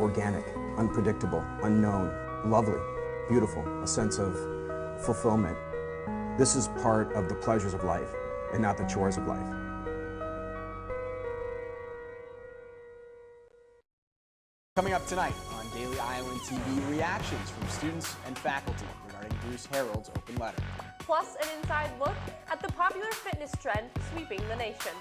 organic, unpredictable, unknown, lovely, beautiful, a sense of fulfillment. This is part of the pleasures of life and not the chores of life. Coming up tonight on Daily Iowan TV, reactions from students and faculty regarding Bruce Harreld's open letter. Plus, an inside look at the popular fitness trend sweeping the nation.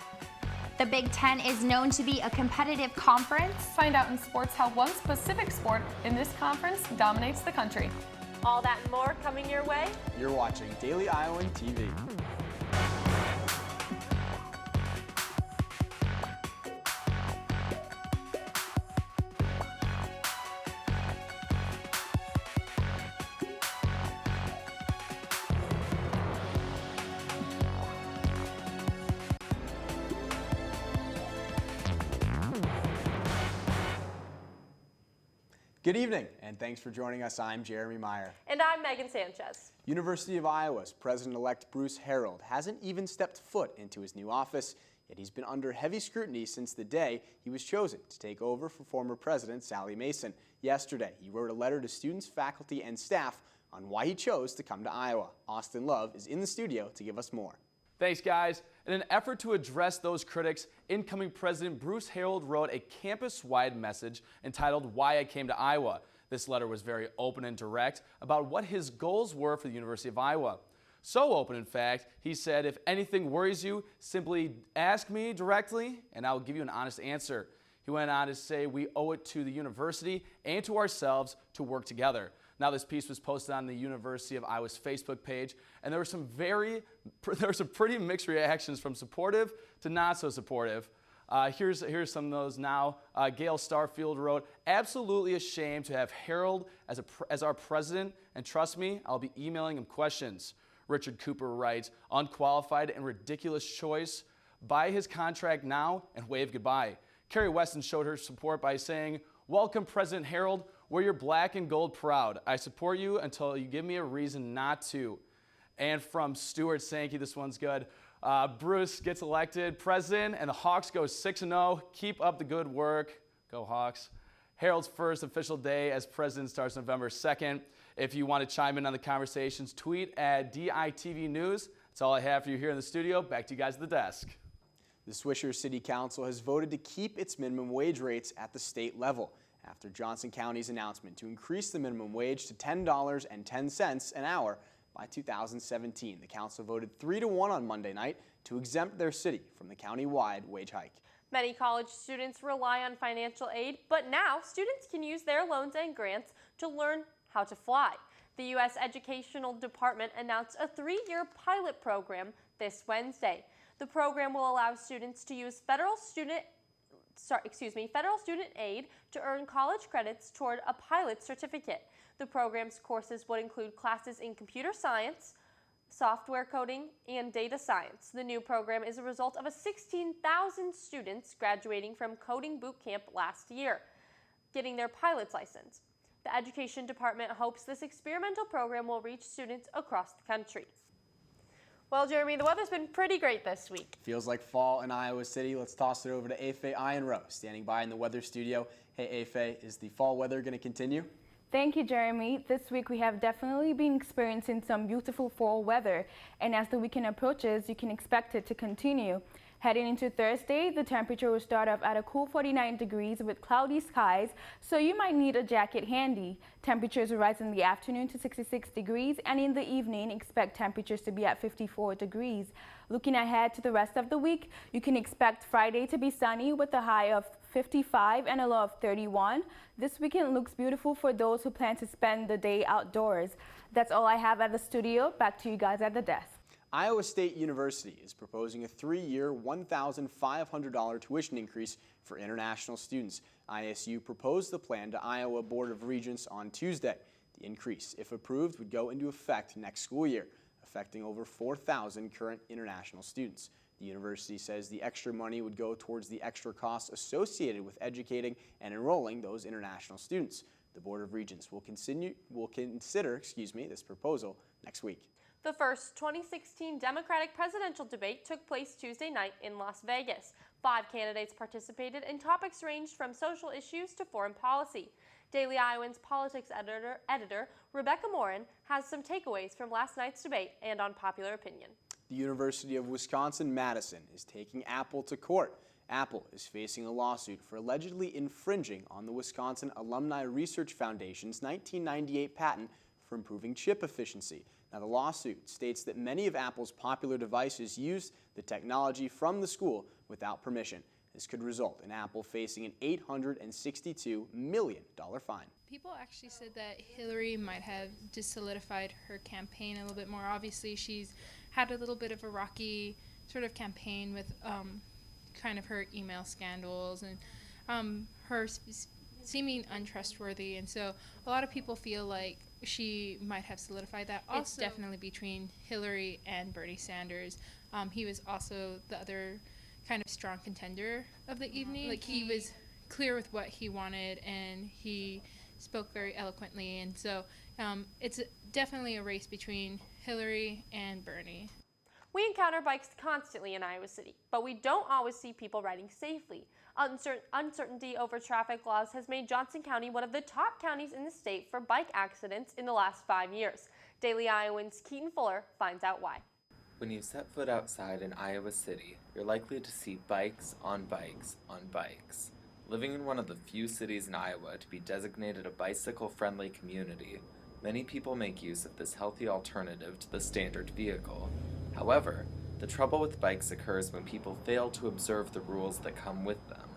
The Big Ten is known to be a competitive conference. Find out in sports how one specific sport in this conference dominates the country. All that and more coming your way. You're watching Daily Iowan TV. Good evening, and thanks for joining us. I'm Jeremy Meyer. And I'm Megan Sanchez. University of Iowa's President-elect Bruce Harreld hasn't even stepped foot into his new office, yet he's been under heavy scrutiny since the day he was chosen to take over for former President Sally Mason. Yesterday, he wrote a letter to students, faculty, and staff on why he chose to come to Iowa. Austin Love is in the studio to give us more. Thanks, guys. In an effort to address those critics, incoming President Bruce Harreld wrote a campus-wide message entitled Why I Came to Iowa. This letter was very open and direct about what his goals were for the University of Iowa. So open, in fact, he said, if anything worries you, simply ask me directly and I'll give you an honest answer. He went on to say we owe it to the university and to ourselves to work together. Now, this piece was posted on the University of Iowa's Facebook page, and there were some pretty mixed reactions from supportive to not so supportive. Here's some of those now. Gail Starfield wrote, absolutely ashamed to have Harreld as our president, and trust me, I'll be emailing him questions. Richard Cooper writes, unqualified and ridiculous choice. Buy his contract now and wave goodbye. Carrie Weston showed her support by saying, welcome, President Harreld. Wear your black and gold proud. I support you until you give me a reason not to. And from Stuart Sankey, this one's good. Bruce gets elected president and the Hawks go 6-0. Keep up the good work. Go Hawks. Harreld's first official day as president starts November 2nd. If you want to chime in on the conversations, tweet at DITV News. That's all I have for you here in the studio. Back to you guys at the desk. The Swisher City Council has voted to keep its minimum wage rates at the state level after Johnson County's announcement to increase the minimum wage to $10.10 an hour by 2017. The council voted 3-1 on Monday night to exempt their city from the county-wide wage hike. Many college students rely on financial aid, but now students can use their loans and grants to learn how to fly. The U.S. Educational Department announced a 3-year pilot program this Wednesday. The program will allow students to use federal student aid to earn college credits toward a pilot certificate. The program's courses would include classes in computer science, software coding, and data science. The new program is a result of 16,000 students graduating from coding boot camp last year, getting their pilot's license. The Education Department hopes this experimental program will reach students across the country. Well, Jeremy, the weather's been pretty great this week. Feels like fall in Iowa City. Let's toss it over to Afe Ironrow, standing by in the weather studio. Hey, Afe, is the fall weather going to continue? Thank you, Jeremy. This week we have definitely been experiencing some beautiful fall weather, and as the weekend approaches, you can expect it to continue. Heading into Thursday, the temperature will start off at a cool 49 degrees with cloudy skies, so you might need a jacket handy. Temperatures will rise in the afternoon to 66 degrees, and in the evening, expect temperatures to be at 54 degrees. Looking ahead to the rest of the week, you can expect Friday to be sunny with a high of 55 and a low of 31. This weekend looks beautiful for those who plan to spend the day outdoors. That's all I have at the studio. Back to you guys at the desk. Iowa State University is proposing a 3-year, $1,500 tuition increase for international students. ISU proposed the plan to Iowa Board of Regents on Tuesday. The increase, if approved, would go into effect next school year, affecting over 4,000 current international students. The university says the extra money would go towards the extra costs associated with educating and enrolling those international students. The Board of Regents will consider this proposal next week. The first 2016 Democratic presidential debate took place Tuesday night in Las Vegas. 5 candidates participated, and topics ranged from social issues to foreign policy. Daily Iowan's politics editor Rebecca Morin has some takeaways from last night's debate and on popular opinion. The University of Wisconsin-Madison is taking Apple to court. Apple is facing a lawsuit for allegedly infringing on the Wisconsin Alumni Research Foundation's 1998 patent for improving chip efficiency. Now, the lawsuit states that many of Apple's popular devices use the technology from the school without permission. This could result in Apple facing an $862 million fine. People actually said that Hillary might have just solidified her campaign a little bit more. Obviously, she's had a little bit of a rocky sort of campaign with kind of her email scandals and her seeming untrustworthy. And so a lot of people feel like she might have solidified that. Also, it's definitely between Hillary and Bernie Sanders. He was also the other kind of strong contender of the evening. Like, he was clear with what he wanted, and he spoke very eloquently. And so it's definitely a race between Hillary and Bernie. We encounter bikes constantly in Iowa City, but we don't always see people riding safely. Uncertainty over traffic laws has made Johnson County one of the top counties in the state for bike accidents in the last 5 years. Daily Iowan's Keaton Fuller finds out why. When you set foot outside in Iowa City, you're likely to see bikes on bikes on bikes. Living in one of the few cities in Iowa to be designated a bicycle-friendly community, many people make use of this healthy alternative to the standard vehicle. However, the trouble with bikes occurs when people fail to observe the rules that come with them.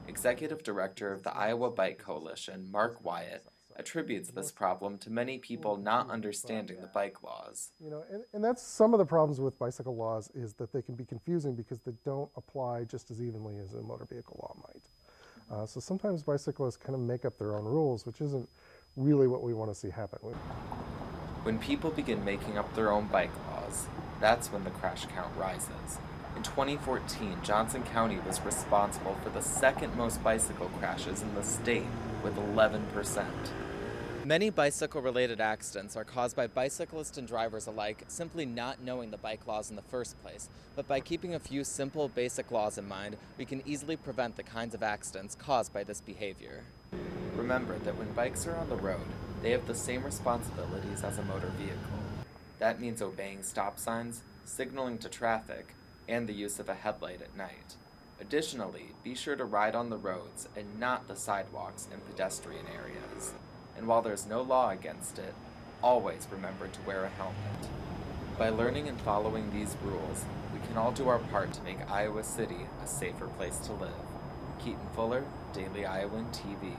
Executive Director of the Iowa Bike Coalition, Mark Wyatt, attributes this problem to many people not understanding the bike laws. And that's some of the problems with bicycle laws, is that they can be confusing because they don't apply just as evenly as a motor vehicle law might. So sometimes bicyclists kind of make up their own rules, which isn't really what we want to see happen. When people begin making up their own bike laws, that's when the crash count rises. In 2014, Johnson County was responsible for the second most bicycle crashes in the state, with 11%. Many bicycle-related accidents are caused by bicyclists and drivers alike simply not knowing the bike laws in the first place. But by keeping a few simple, basic laws in mind, we can easily prevent the kinds of accidents caused by this behavior. Remember that when bikes are on the road, they have the same responsibilities as a motor vehicle. That means obeying stop signs, signaling to traffic, and the use of a headlight at night. Additionally, be sure to ride on the roads and not the sidewalks and pedestrian areas. And while there's no law against it, always remember to wear a helmet. By learning and following these rules, we can all do our part to make Iowa City a safer place to live. Keaton Fuller, Daily Iowan TV.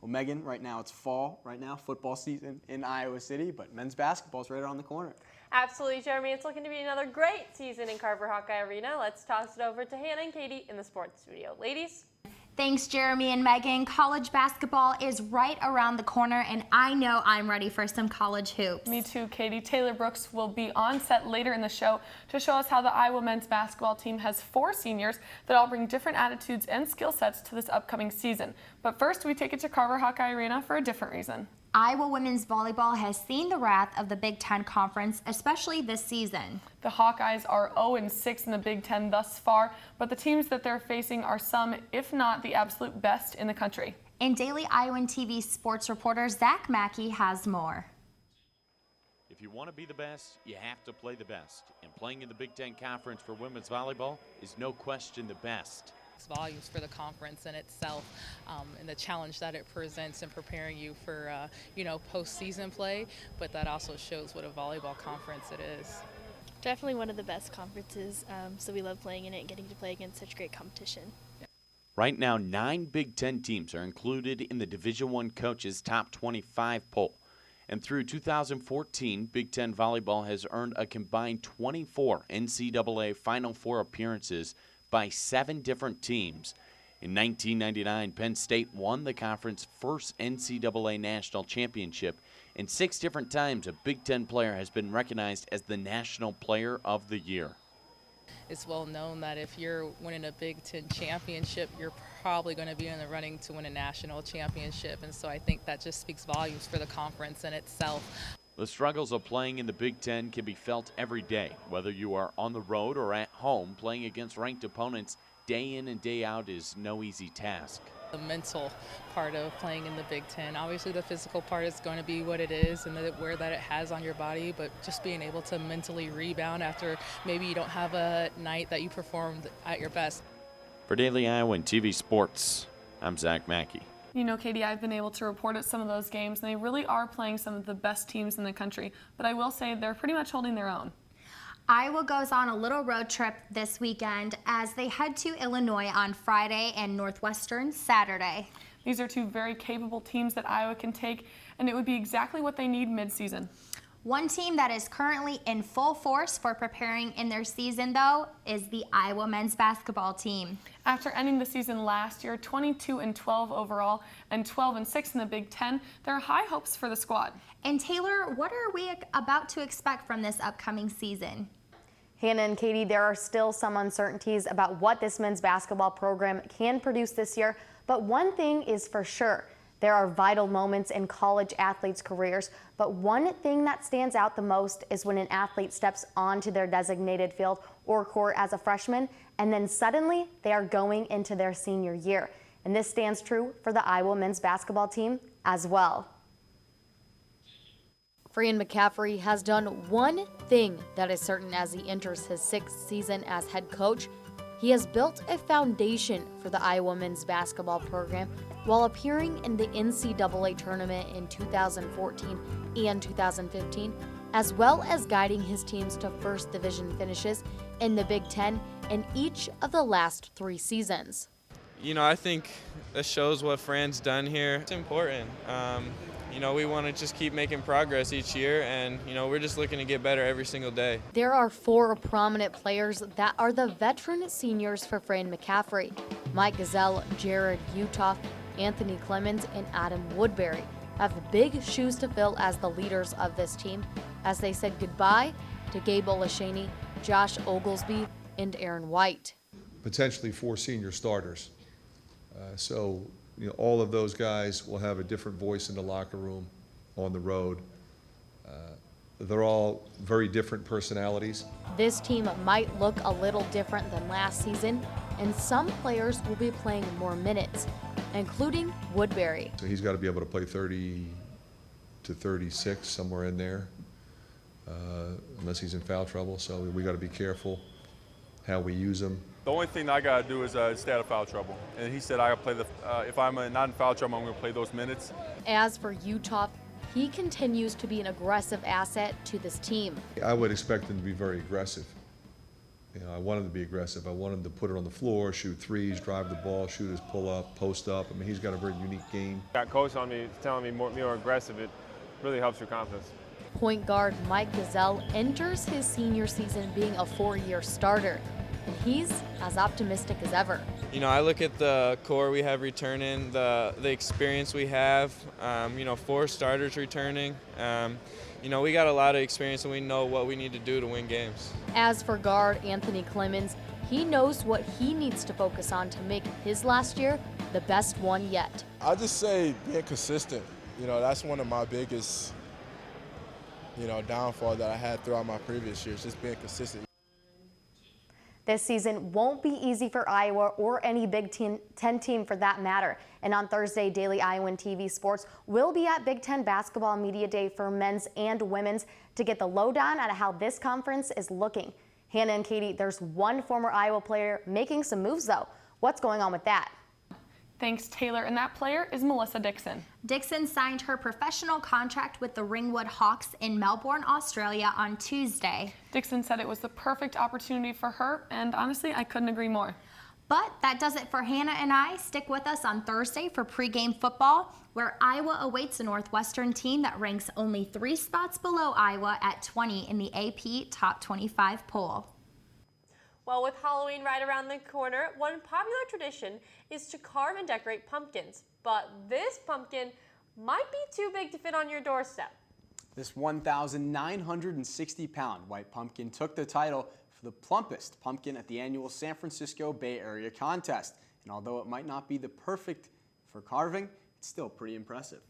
Well, Megan, right now it's fall, football season in Iowa City, but men's basketball's right around the corner. Absolutely, Jeremy. It's looking to be another great season in Carver Hawkeye Arena. Let's toss it over to Hannah and Katie in the sports studio. Ladies. Thanks, Jeremy and Megan. College basketball is right around the corner, and I know I'm ready for some college hoops. Me too, Katie. Taylor Brooks will be on set later in the show to show us how the Iowa men's basketball team has 4 seniors that all bring different attitudes and skill sets to this upcoming season. But first, we take it to Carver Hawkeye Arena for a different reason. Iowa women's volleyball has seen the wrath of the Big Ten Conference, especially this season. The Hawkeyes are 0-6 in the Big Ten thus far, but the teams that they're facing are some, if not the absolute best in the country. And Daily Iowan TV sports reporter Zach Mackey has more. If you want to be the best, you have to play the best. And playing in the Big Ten Conference for women's volleyball is no question the best. Volumes for the conference in itself, and the challenge that it presents in preparing you for postseason play, but that also shows what a volleyball conference it is. Definitely one of the best conferences, so we love playing in it and getting to play against such great competition. Right now, 9 Big Ten teams are included in the Division I Coaches Top 25 poll. And through 2014, Big Ten volleyball has earned a combined 24 NCAA Final Four appearances by 7 different teams. In 1999, Penn State won the conference's first NCAA national championship, and 6 different times a Big Ten player has been recognized as the National Player of the Year. It's well known that if you're winning a Big Ten championship, you're probably going to be in the running to win a national championship, and so I think that just speaks volumes for the conference in itself. The struggles of playing in the Big Ten can be felt every day, whether you are on the road or at home playing against ranked opponents day in and day out is no easy task. The mental part of playing in the Big Ten. Obviously the physical part is going to be what it is and the wear that it has on your body, but just being able to mentally rebound after maybe you don't have a night that you performed at your best. For Daily Iowan TV Sports, I'm Zach Mackey. You know, Katie, I've been able to report at some of those games, and they really are playing some of the best teams in the country, but I will say they're pretty much holding their own. Iowa goes on a little road trip this weekend as they head to Illinois on Friday and Northwestern Saturday. These are two very capable teams that Iowa can take, and it would be exactly what they need midseason. One team that is currently in full force for preparing in their season, though, is the Iowa men's basketball team. After ending the season last year, 22-12 overall and 12-6 in the Big Ten, there are high hopes for the squad. And Taylor, what are we about to expect from this upcoming season? Hannah and Katie, there are still some uncertainties about what this men's basketball program can produce this year, but one thing is for sure. There are vital moments in college athletes' careers, but one thing that stands out the most is when an athlete steps onto their designated field or court as a freshman, and then suddenly they are going into their senior year. And this stands true for the Iowa men's basketball team as well. Fran McCaffrey has done one thing that is certain as he enters his 6th season as head coach. He has built a foundation for the Iowa men's basketball program while appearing in the NCAA tournament in 2014 and 2015, as well as guiding his teams to first division finishes in the Big Ten in each of the last 3 seasons. You know, I think that shows what Fran's done here. It's important. You know, we want to just keep making progress each year, and, you know, we're just looking to get better every single day. There are 4 prominent players that are the veteran seniors for Fran McCaffrey: Mike Gazelle, Jared Utoff, Anthony Clemens, and Adam Woodbury have big shoes to fill as the leaders of this team, as they said goodbye to Gabe Olashany, Josh Oglesby, and Aaron White. Potentially 4 senior starters. So, you know, all of those guys will have a different voice in the locker room, on the road. They're all very different personalities. This team might look a little different than last season, and some players will be playing more minutes, including Woodbury. So he's got to be able to play 30 to 36, somewhere in there, unless he's in foul trouble. So we got to be careful how we use him. The only thing that I got to do is stay out of foul trouble. And he said I got to play if I'm not in foul trouble, I'm going to play those minutes. As for Utoff, he continues to be an aggressive asset to this team. I would expect him to be very aggressive. You know, I want him to be aggressive. I want him to put it on the floor, shoot threes, drive the ball, shoot his pull-up, post up. I mean, he's got a very unique game. Got coach on me, telling me more aggressive. It really helps your confidence. Point guard Mike Gazelle enters his senior season being a 4-year starter, and he's as optimistic as ever. You know, I look at the core we have returning, the experience we have, you know, 4 starters returning. You know, we got a lot of experience and we know what we need to do to win games. As for guard Anthony Clemens, he knows what he needs to focus on to make his last year the best one yet. I just say being consistent. You know, that's one of my biggest, you know, downfall that I had throughout my previous years, just being consistent. This season won't be easy for Iowa or any Big Ten team for that matter. And on Thursday, Daily Iowan TV Sports will be at Big Ten Basketball Media Day for men's and women's to get the lowdown on how this conference is looking. Hannah and Katie, there's one former Iowa player making some moves though. What's going on with that? Thanks, Taylor. And that player is Melissa Dixon. Dixon signed her professional contract with the Ringwood Hawks in Melbourne, Australia on Tuesday. Dixon said it was the perfect opportunity for her, and honestly, I couldn't agree more. But that does it for Hannah and I. Stick with us on Thursday for pregame football, where Iowa awaits a Northwestern team that ranks only 3 spots below Iowa at 20 in the AP Top 25 poll. Well, with Halloween right around the corner, one popular tradition is to carve and decorate pumpkins. But this pumpkin might be too big to fit on your doorstep. This 1,960-pound white pumpkin took the title for the plumpest pumpkin at the annual San Francisco Bay Area contest. And although it might not be the perfect for carving, it's still pretty impressive.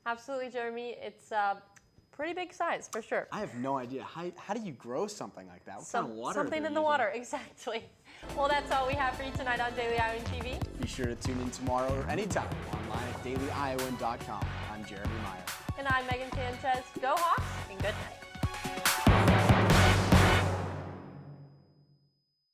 Absolutely, Jeremy. It's pretty big size for sure. I have no idea. How do you grow something like that? What kind of water? Something in the water, exactly. Well, that's all we have for you tonight on Daily Iowan TV. Be sure to tune in tomorrow or anytime online at dailyiowan.com. I'm Jeremy Meyer. And I'm Megan Sanchez. Go Hawks, and good night.